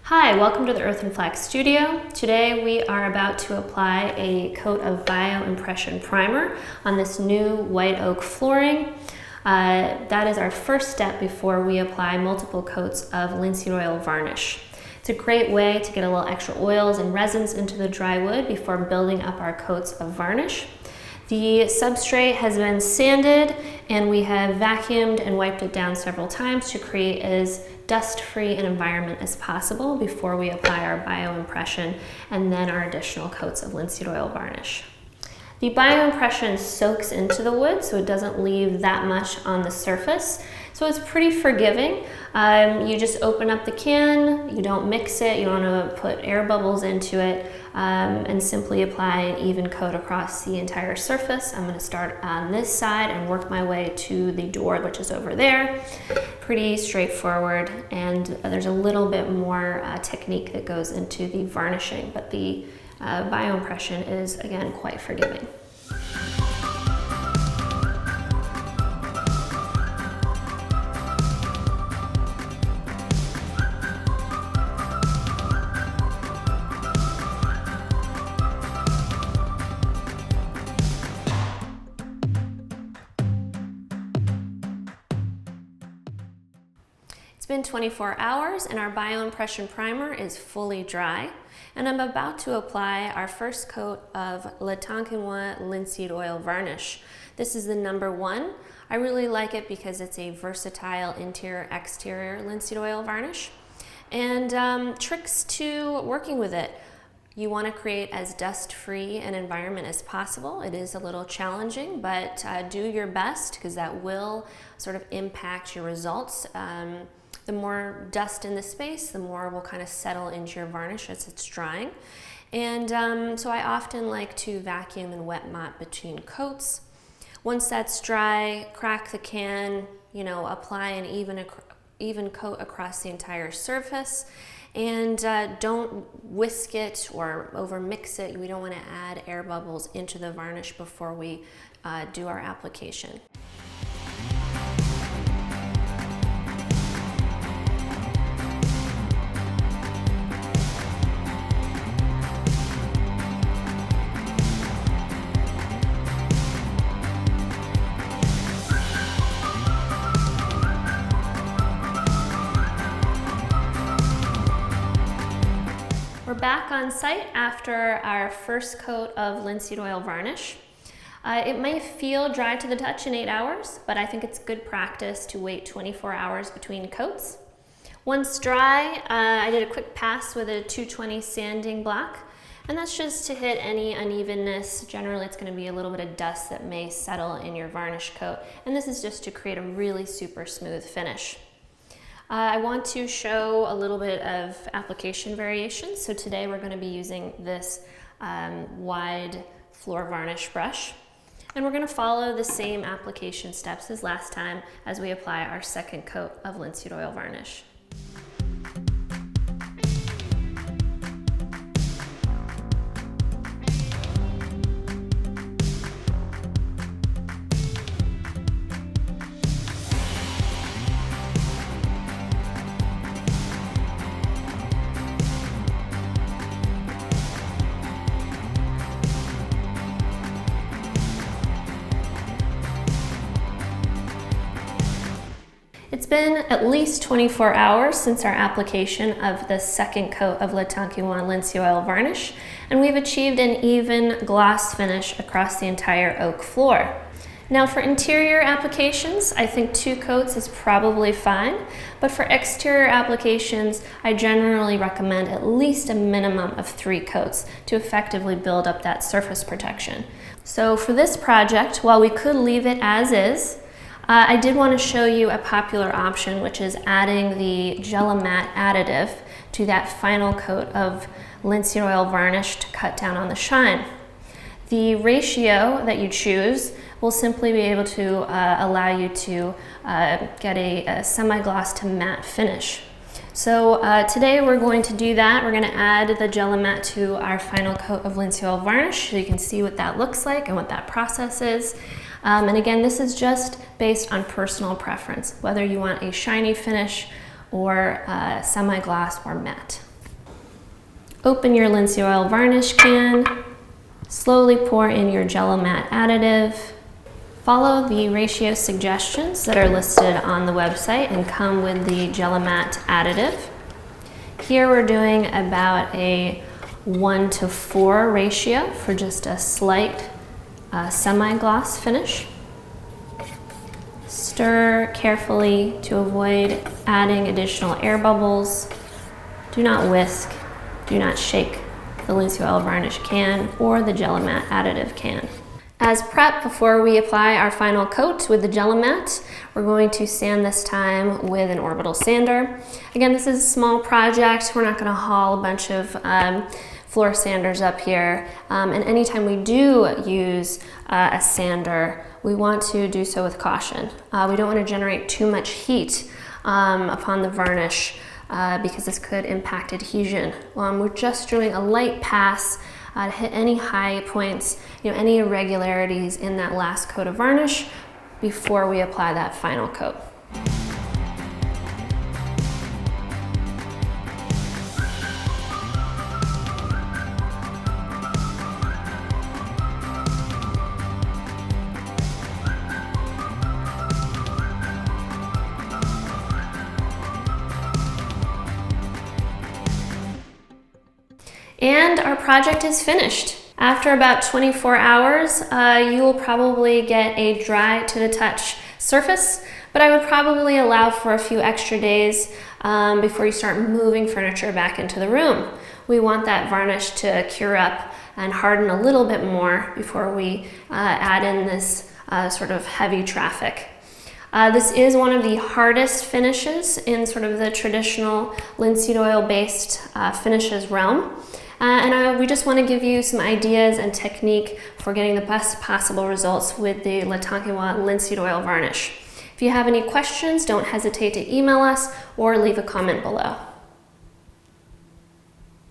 Hi, welcome to the Earth+Flax studio. Today we are about to apply a coat of Bio Impression Primer on this new white oak flooring. That is our first step before we apply multiple coats of linseed oil varnish. It's a great way to get a little extra oils and resins into the dry wood before building up our coats of varnish. The substrate has been sanded and we have vacuumed and wiped it down several times to create as dust-free an environment as possible before we apply our bio impression and then our additional coats of linseed oil varnish. The bio impression soaks into the wood, so it doesn't leave that much on the surface. So it's pretty forgiving. You just open up the can, you don't mix it, you don't want to put air bubbles into it, and simply apply an even coat across the entire surface. I'm going to start on this side and work my way to the door, which is over there. Pretty straightforward, and there's a little bit more technique that goes into the varnishing, but the bio impression is, again, quite forgiving. It's been 24 hours and our Bio Impression Primer is fully dry, and I'm about to apply our first coat of Tonkinois Linseed Oil Varnish. This is the #1. I really like it because it's a versatile interior-exterior linseed oil varnish. And tricks to working with it. You want to create as dust-free an environment as possible. It is a little challenging, but do your best because that will sort of impact your results. The more dust in the space, the more will kind of settle into your varnish as it's drying. And so I often like to vacuum and wet mop between coats. Once that's dry, crack the can, apply an even coat across the entire surface. And don't whisk it or over mix it. We don't want to add air bubbles into the varnish before we do our application. We're back on site after our first coat of linseed oil varnish. It may feel dry to the touch in 8 hours, but I think it's good practice to wait 24 hours between coats. Once dry, I did a quick pass with a 220 sanding block, and that's just to hit any unevenness. Generally, it's going to be a little bit of dust that may settle in your varnish coat, and this is just to create a really super smooth finish. I want to show a little bit of application variation. So today we're going to be using this wide floor varnish brush. And we're going to follow the same application steps as last time as we apply our second coat of linseed oil varnish. It's been at least 24 hours since our application of the second coat of Tonkinois Linseed Oil Varnish, and we've achieved an even gloss finish across the entire oak floor. Now for interior applications, I think 2 coats is probably fine, but for exterior applications, I generally recommend at least a minimum of 3 coats to effectively build up that surface protection. So for this project, while we could leave it as is, I did want to show you a popular option, which is adding the Gelomat Additive to that final coat of linseed oil varnish to cut down on the shine. The ratio that you choose will simply be able to allow you to get a semi-gloss to matte finish. So today we're going to do that. We're going to add the Gelomat to our final coat of linseed oil varnish so you can see what that looks like and what that process is. And again, this is just based on personal preference, whether you want a shiny finish or semi-gloss or matte. Open your linseed oil varnish can. Slowly pour in your Gelomat additive. Follow the ratio suggestions that are listed on the website and come with the Gelomat additive. Here we're doing about a 1:4 ratio for just a slight semi-gloss finish. Stir carefully to avoid adding additional air bubbles. Do not whisk, do not shake the linseed oil varnish can or the Gelomat additive can. As prep before we apply our final coat with the Gelomat, we're going to sand this time with an orbital sander. Again, this is a small project. We're not going to haul a bunch of floor sanders up here. And anytime we do use a sander, we want to do so with caution. We don't want to generate too much heat upon the varnish because this could impact adhesion. We're just doing a light pass to hit any high points, any irregularities in that last coat of varnish before we apply that final coat. And our project is finished. After about 24 hours, you will probably get a dry to the touch surface, but I would probably allow for a few extra days before you start moving furniture back into the room. We want that varnish to cure up and harden a little bit more before we add in this sort of heavy traffic. This is one of the hardest finishes in sort of the traditional linseed oil based finishes realm. We just want to give you some ideas and technique for getting the best possible results with the Tonkinois Linseed Oil Varnish. If you have any questions, don't hesitate to email us or leave a comment below.